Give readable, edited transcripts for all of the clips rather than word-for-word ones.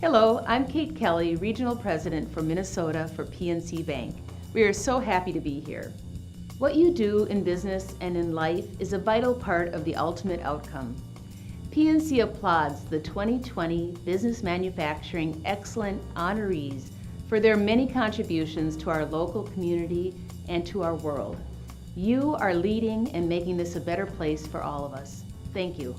Hello, I'm Kate Kelly, Regional President for Minnesota for PNC Bank. We are so happy to be here. What you do in business and in life is a vital part of the ultimate outcome. PNC applauds the 2020 Business Manufacturing Excellent honorees for their many contributions to our local community and to our world. You are leading and making this a better place for all of us. Thank you.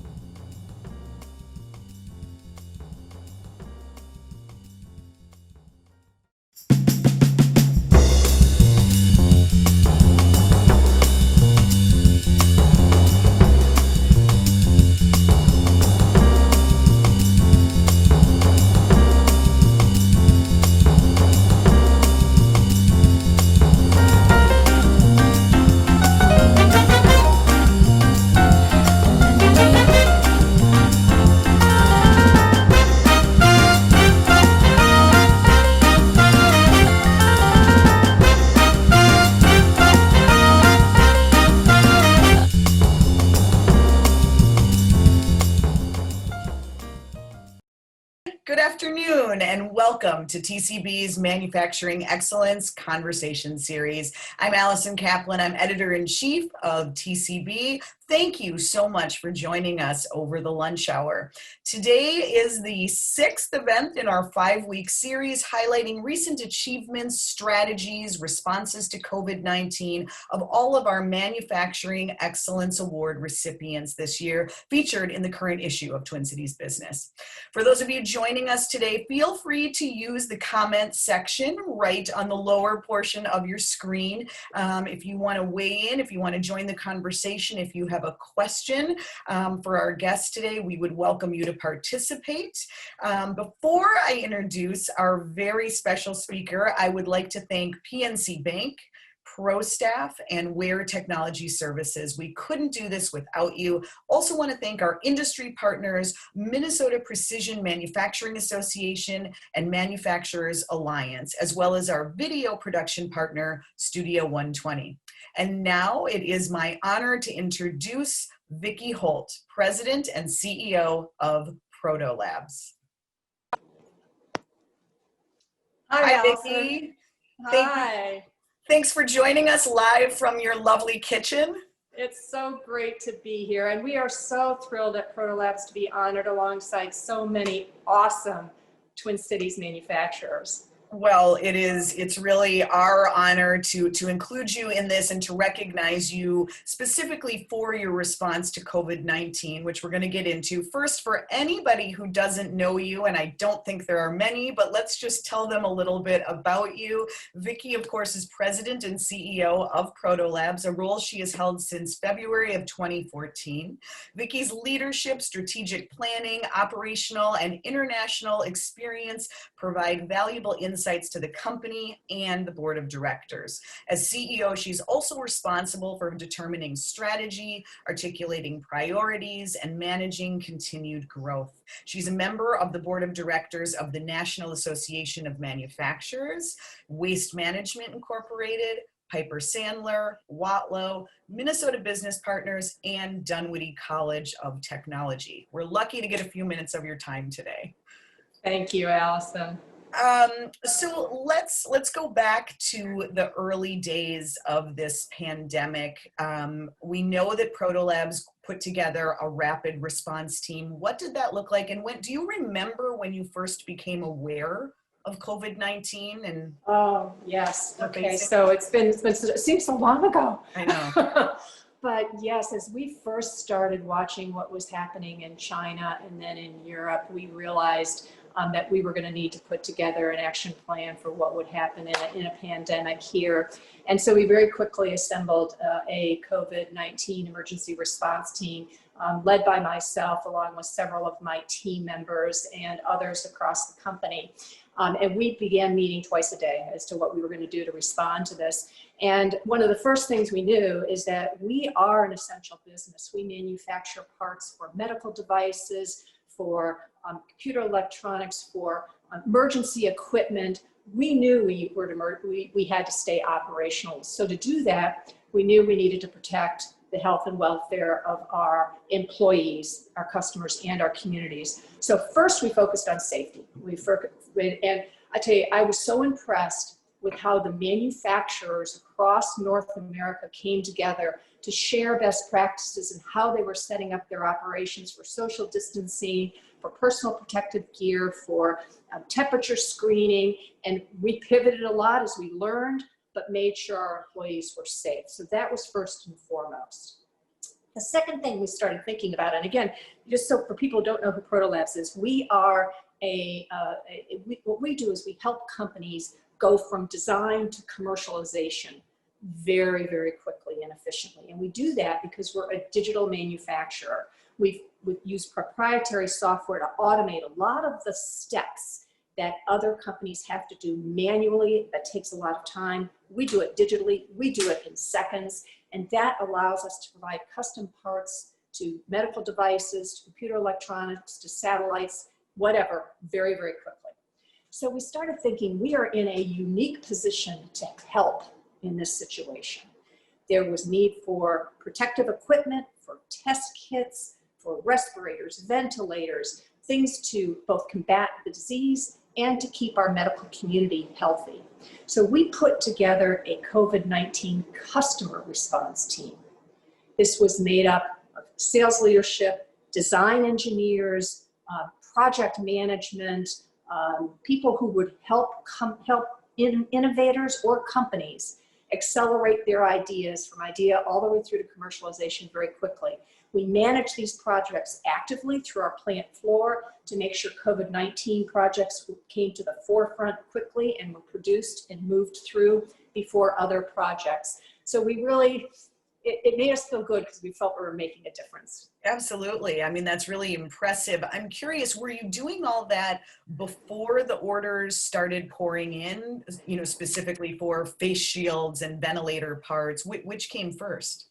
Good afternoon and welcome to TCB's Manufacturing Excellence Conversation Series. I'm Allison Kaplan. I'm Editor-in-Chief of TCB. Thank you so much for joining us over the lunch hour. Today is the 6th event in our 5-week series highlighting recent achievements, strategies, responses to COVID-19 of all of our Manufacturing Excellence Award recipients this year, featured in the current issue of Twin Cities Business. For those of you joining us today, feel free to use the comment section right on the lower portion of your screen. If you want to weigh in, if you want to join the conversation, if you have a question for our guest today, we would welcome you to participate. Before I introduce our very special speaker, I would like to thank PNC Bank, Pro Staff, and Ware Technology Services. We couldn't do this without you. Also want to thank our industry partners, Minnesota Precision Manufacturing Association and Manufacturers Alliance, as well as our video production partner, Studio 120. And now it is my honor to introduce Vicki Holt, President and CEO of Protolabs. Hi, Vicki. Hi. Thanks for joining us live from your lovely kitchen. It's so great to be here, and we are so thrilled at Protolabs to be honored alongside so many awesome Twin Cities manufacturers. Well, it's really our honor to include you in this and to recognize you specifically for your response to COVID-19, which we're going to get into. First, for anybody who doesn't know you, and I don't think there are many, but let's just tell them a little bit about you. Vicki, of course, is President and CEO of Protolabs, a role she has held since February of 2014. Vicki's leadership, strategic planning, operational, and international experience provide valuable insights to the company and the board of directors. As CEO, she's also responsible for determining strategy, articulating priorities, and managing continued growth. She's a member of the board of directors of the National Association of Manufacturers, Waste Management Incorporated, Piper Sandler, Watlow, Minnesota Business Partners, and Dunwoody College of Technology. We're lucky to get a few minutes of your time today. Thank you, Allison. So let's go back to the early days of this pandemic. We know that Protolabs put together a rapid response team. What did that look like? And do you remember when you first became aware of COVID-19? And oh, yes. Okay, so it seems so long ago. I know. But yes, as we first started watching what was happening in China and then in Europe, we realized that we were going to need to put together an action plan for what would happen in a pandemic here. And so we very quickly assembled a COVID-19 emergency response team led by myself, along with several of my team members and others across the company. And we began meeting twice a day as to what we were going to do to respond to this. And one of the first things we knew is that we are an essential business. We manufacture parts for medical devices, for computer electronics, for emergency equipment. We knew we had to stay operational. So to do that, we knew we needed to protect the health and welfare of our employees, our customers, and our communities. So first we focused on safety. And I tell you, I was so impressed with how the manufacturers across North America came together to share best practices and how they were setting up their operations for social distancing, for personal protective gear, for temperature screening, and we pivoted a lot as we learned, but made sure our employees were safe. So that was first and foremost. The second thing we started thinking about, and again, just so for people who don't know who Protolabs is, we are what we do is we help companies go from design to commercialization very, very quickly and efficiently. And we do that because we're a digital manufacturer. We've used proprietary software to automate a lot of the steps that other companies have to do manually. That takes a lot of time. We do it digitally. We do it in seconds. And that allows us to provide custom parts to medical devices, to computer electronics, to satellites, whatever, very, very quickly. So we started thinking we are in a unique position to help in this situation. There was need for protective equipment, for test kits, for respirators, ventilators, things to both combat the disease and to keep our medical community healthy. So we put together a COVID-19 customer response team. This was made up of sales leadership, design engineers, project management, people who would help innovators or companies accelerate their ideas from idea all the way through to commercialization very quickly. We manage these projects actively through our plant floor to make sure COVID-19 projects came to the forefront quickly and were produced and moved through before other projects. So we really, it made us feel good because we felt we were making a difference. Absolutely. I mean, that's really impressive. I'm curious, were you doing all that before the orders started pouring in, you know, specifically for face shields and ventilator parts? Which came first?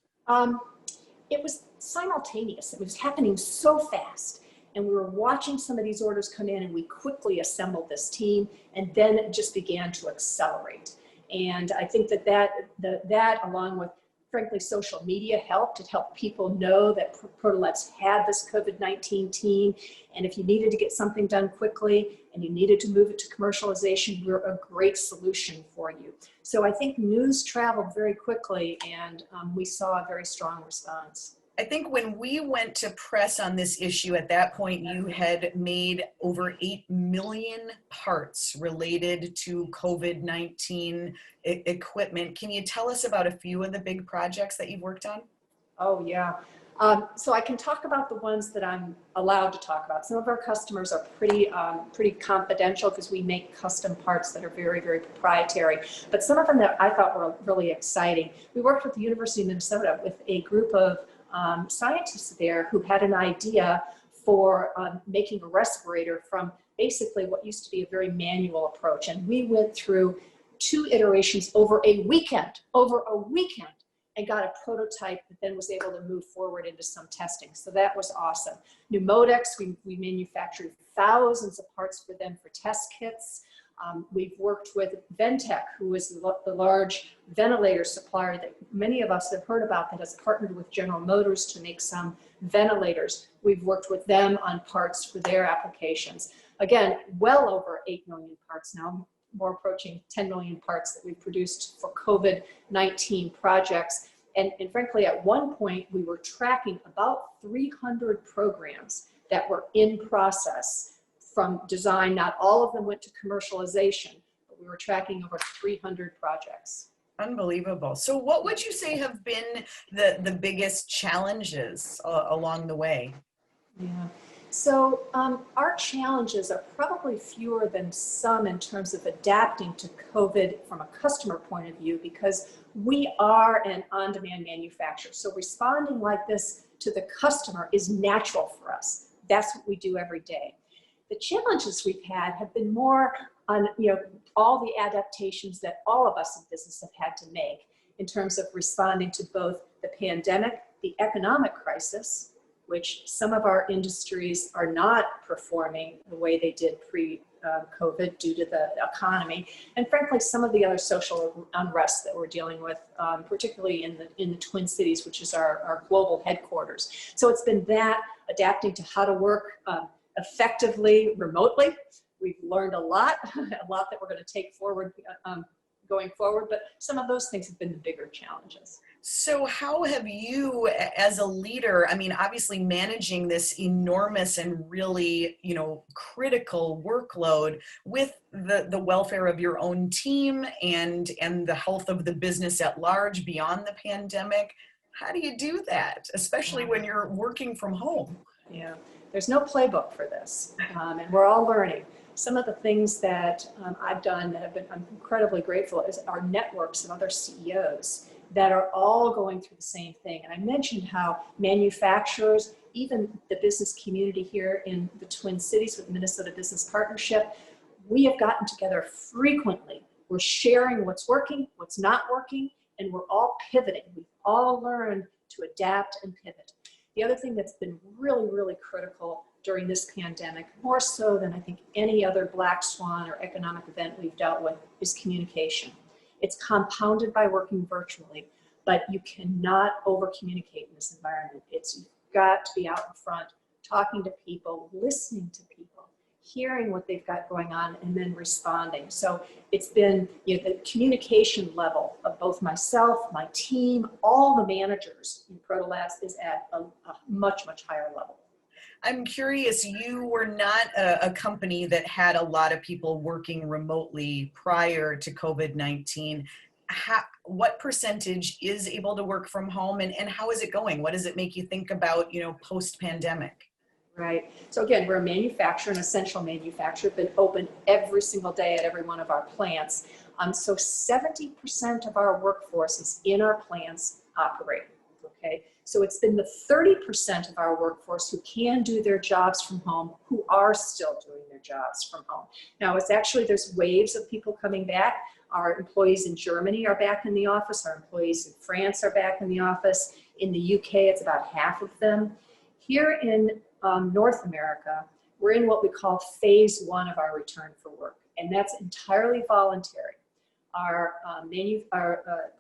It was simultaneous. It was happening so fast. And we were watching some of these orders come in, and we quickly assembled this team, and then it just began to accelerate. And I think that along with, frankly, social media helped. It helped people know that Protolabs had this COVID-19 team, and if you needed to get something done quickly and you needed to move it to commercialization, we're a great solution for you. So I think news traveled very quickly, and we saw a very strong response. I think when we went to press on this issue at that point, you had made over 8 million parts related to COVID-19 equipment. Can you tell us about a few of the big projects that you've worked on? Oh, yeah. So I can talk about the ones that I'm allowed to talk about. Some of our customers are pretty confidential because we make custom parts that are very, very proprietary. But some of them that I thought were really exciting. We worked with the University of Minnesota with a group of scientists there who had an idea for making a respirator from basically what used to be a very manual approach. And we went through 2 iterations over a weekend, and got a prototype that then was able to move forward into some testing. So that was awesome. Pneumodex, we manufactured thousands of parts for them for test kits. We've worked with Ventec, who is the large ventilator supplier that many of us have heard about, that has partnered with General Motors to make some ventilators. We've worked with them on parts for their applications. Again, well over 8 million parts now, more approaching 10 million parts that we've produced for COVID-19 projects. And frankly, at one point, we were tracking about 300 programs that were in process from design. Not all of them went to commercialization, but we were tracking over 300 projects. Unbelievable. So what would you say have been the biggest challenges along the way? Yeah. So our challenges are probably fewer than some in terms of adapting to COVID from a customer point of view, because we are an on-demand manufacturer. So responding like this to the customer is natural for us. That's what we do every day. The challenges we've had have been more on, all the adaptations that all of us in business have had to make in terms of responding to both the pandemic, the economic crisis, which some of our industries are not performing the way they did COVID due to the economy, and frankly, some of the other social unrest that we're dealing with, particularly in the Twin Cities, which is our global headquarters. So it's been that, adapting to how to work effectively remotely. We've learned a lot that we're going to take forward going forward, but some of those things have been the bigger challenges. So how have you, as a leader, I mean, obviously managing this enormous and really, critical workload with the welfare of your own team and the health of the business at large beyond the pandemic, how do you do that, especially when you're working from home? Yeah, there's no playbook for this, and we're all learning. Some of the things that I've done that I'm incredibly grateful is our networks of other CEOs that are all going through the same thing. And I mentioned how manufacturers, even the business community here in the Twin Cities with the Minnesota Business Partnership, we have gotten together frequently. We're sharing what's working, what's not working, and we're all pivoting. We've all learned to adapt and pivot. The other thing that's been really, really critical during this pandemic, more so than I think any other black swan or economic event we've dealt with, is communication. It's compounded by working virtually, but you cannot over-communicate in this environment. You've got to be out in front, talking to people, listening to people, hearing what they've got going on, and then responding. So it's been, the communication level of both myself, my team, all the managers in Protolabs is at a much, much higher level. I'm curious, you were not a company that had a lot of people working remotely prior to COVID-19. What percentage is able to work from home, and how is it going? What does it make you think about, post-pandemic? Right. So again, we're a manufacturer, an essential manufacturer, been open every single day at every one of our plants. So 70% of our workforce is in our plants operating. Okay. So it's been the 30% of our workforce who can do their jobs from home, who are still doing their jobs from home. Now there's waves of people coming back. Our employees in Germany are back in the office. Our employees in France are back in the office. In the UK, it's about half of them. Here in North America, we're in what we call phase one of our return for work, and that's entirely voluntary. Our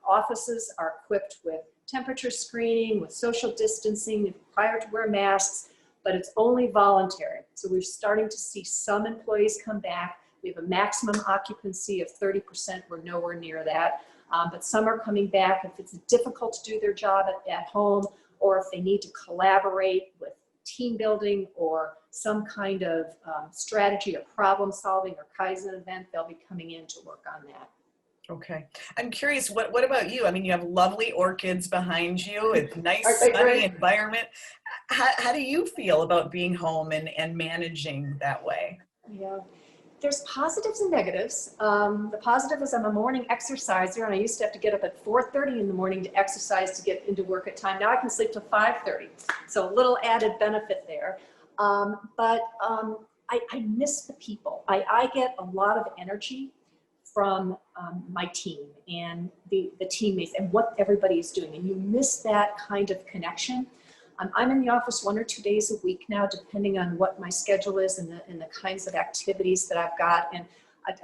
offices are equipped with temperature screening, with social distancing, required to wear masks, but it's only voluntary. So we're starting to see some employees come back. We have a maximum occupancy of 30%. We're nowhere near that. But some are coming back if it's difficult to do their job at home, or if they need to collaborate with team building or some kind of strategy or problem solving or Kaizen event, they'll be coming in to work on that. Okay. I'm curious, what about you? I mean, you have lovely orchids behind you. It's nice, sunny environment. How do you feel about being home and managing that way? Yeah, there's positives and negatives. The positive is I'm a morning exerciser, and I used to have to get up at 4:30 in the morning to exercise to get into work at time. Now I can sleep till 5:30. So a little added benefit there. But I miss the people. I get a lot of energy from my team and the teammates and what everybody is doing. And you miss that kind of connection. I'm in the office 1 or 2 days a week now, depending on what my schedule is and the kinds of activities that I've got. And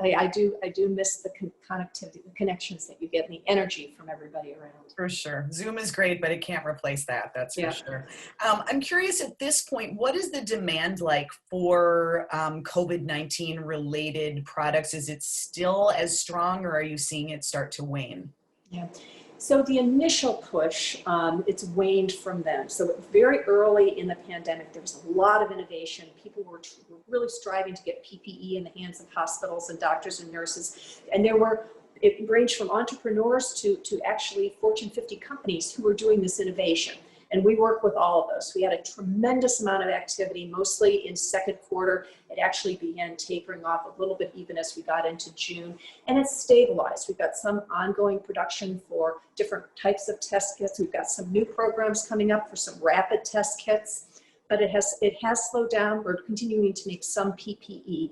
I do miss the connectivity, the connections that you get, and the energy from everybody around. For sure. Zoom is great, but it can't replace that. That's for sure. I'm curious at this point, what is the demand like for COVID-19 related products? Is it still as strong, or are you seeing it start to wane? Yeah. So the initial push, it's waned from then. So very early in the pandemic, there was a lot of innovation. People were really striving to get PPE in the hands of hospitals and doctors and nurses. And it ranged from entrepreneurs to actually Fortune 50 companies who were doing this innovation. And we work with all of those. We had a tremendous amount of activity, mostly in second quarter. It actually began tapering off a little bit even as we got into June, and it's stabilized. We've got some ongoing production for different types of test kits. We've got some new programs coming up for some rapid test kits, but it has slowed down. We're continuing to make some PPE,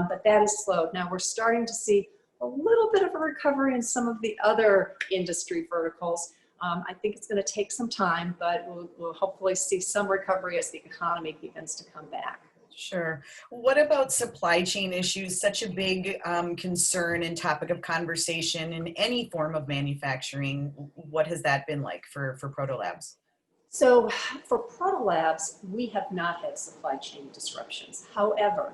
but that has slowed. Now we're starting to see a little bit of a recovery in some of the other industry verticals. I think it's going to take some time, but we'll hopefully see some recovery as the economy begins to come back. Sure. What about supply chain issues? Such a big concern and topic of conversation in any form of manufacturing. What has that been like for Protolabs? So for Protolabs, we have not had supply chain disruptions. However,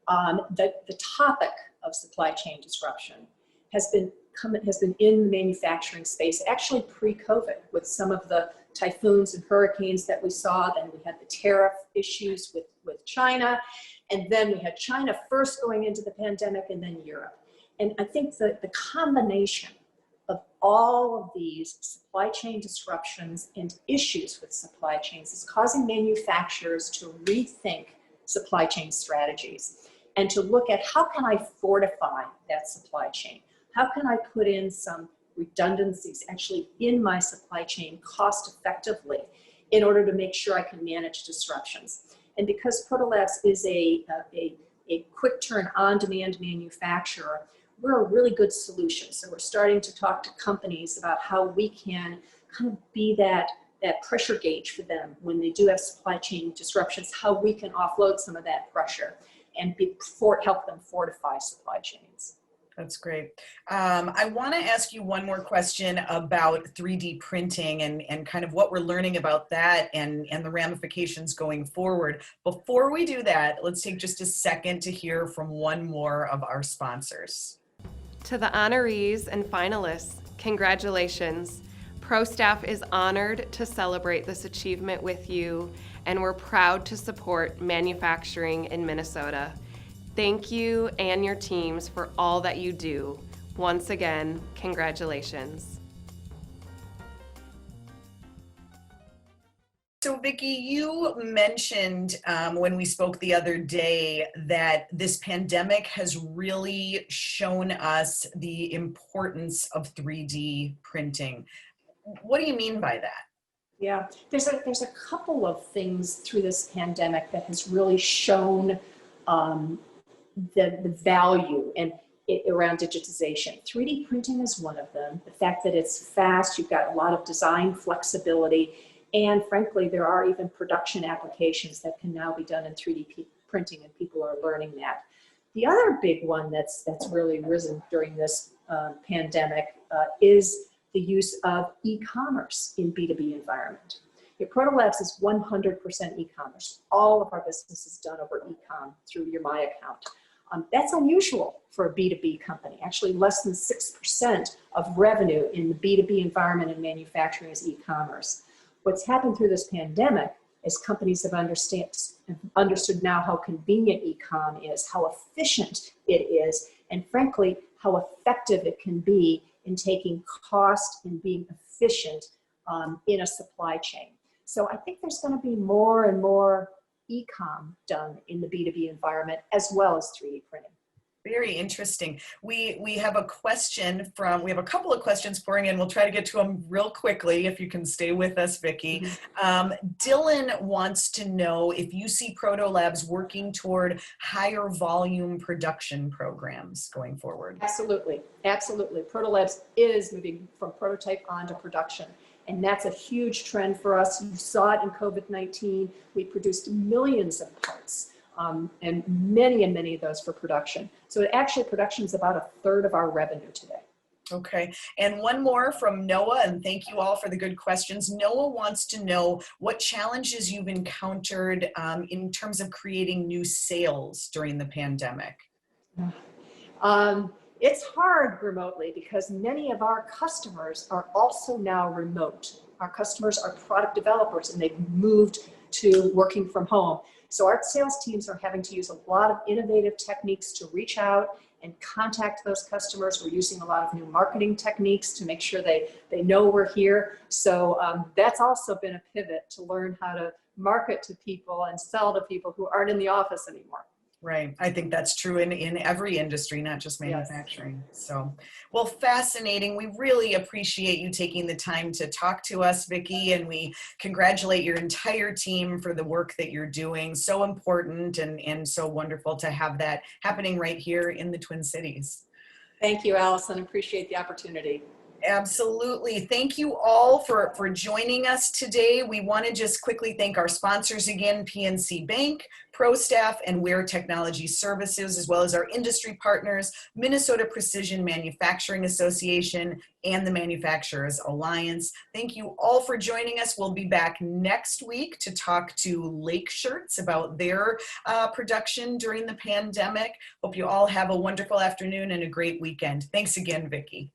the topic of supply chain disruption has been in the manufacturing space actually pre-COVID, with some of the typhoons and hurricanes that we saw. Then we had the tariff issues with China, and then we had China first going into the pandemic, and then Europe. And I think that the combination of all of these supply chain disruptions and issues with supply chains is causing manufacturers to rethink supply chain strategies and to look at, how can I fortify that supply chain? How can I put in some redundancies actually in my supply chain cost effectively in order to make sure I can manage disruptions? And because Protolabs is a quick turn on-demand manufacturer, we're a really good solution. So we're starting to talk to companies about how we can kind of be that pressure gauge for them when they do have supply chain disruptions, how we can offload some of that pressure and help them fortify supply chains. That's great. I want to ask you one more question about 3D printing and kind of what we're learning about that and the ramifications going forward. Before we do that, let's take just a second to hear from one more of our sponsors. To the honorees and finalists, congratulations. Pro staff is honored to celebrate this achievement with you, and we're proud to support manufacturing in Minnesota. Thank you and your teams for all that you do. Once again, congratulations. So Vicki, you mentioned when we spoke the other day that this pandemic has really shown us the importance of 3D printing. What do you mean by that? Yeah, there's a couple of things through this pandemic that has really shown the value around digitization. 3D printing is one of them. The fact that it's fast, you've got a lot of design flexibility, and frankly, there are even production applications that can now be done in 3D printing, and people are learning that. The other big one that's really risen during this pandemic is the use of e-commerce in B2B environment. Protolabs is 100% e-commerce. All of our business is done over e-com through your My Account. That's unusual for a B2B company. Actually, less than 6% of revenue in the B2B environment in manufacturing is e-commerce. What's happened through this pandemic is companies have understood now how convenient e-com is, how efficient it is, and frankly, how effective it can be in taking cost and being efficient in a supply chain. So I think there's going to be more and more e-com done in the B2B environment as well as 3D printing. Very interesting. We have a couple of questions pouring in. We'll try to get to them real quickly if you can stay with us, Vicki. Dylan wants to know if you see Protolabs working toward higher volume production programs going forward. Absolutely, absolutely. Protolabs is moving from prototype on to production. And that's a huge trend for us. You saw it in COVID-19. We produced millions of parts and many of those for production. So actually production is about 1/3 of our revenue today. Okay, and one more from Noah, and thank you all for the good questions. Noah wants to know what challenges you've encountered in terms of creating new sales during the pandemic. It's hard remotely because many of our customers are also now remote. Our customers are product developers and they've moved to working from home. So our sales teams are having to use a lot of innovative techniques to reach out and contact those customers. We're using a lot of new marketing techniques to make sure they know we're here. So that's also been a pivot to learn how to market to people and sell to people who aren't in the office anymore. Right. I think that's true in every industry, not just manufacturing. Yes. So, well, fascinating. We really appreciate you taking the time to talk to us, Vicki, and we congratulate your entire team for the work that you're doing. So important and so wonderful to have that happening right here in the Twin Cities. Thank you, Allison. Appreciate the opportunity. Absolutely. Thank you all for joining us today. We want to just quickly thank our sponsors again, PNC Bank, ProStaff, and Ware Technology Services, as well as our industry partners, Minnesota Precision Manufacturing Association and the Manufacturers Alliance. Thank you all for joining us. We'll be back next week to talk to Lake Shirts about their production during the pandemic. Hope you all have a wonderful afternoon and a great weekend. Thanks again, Vicki.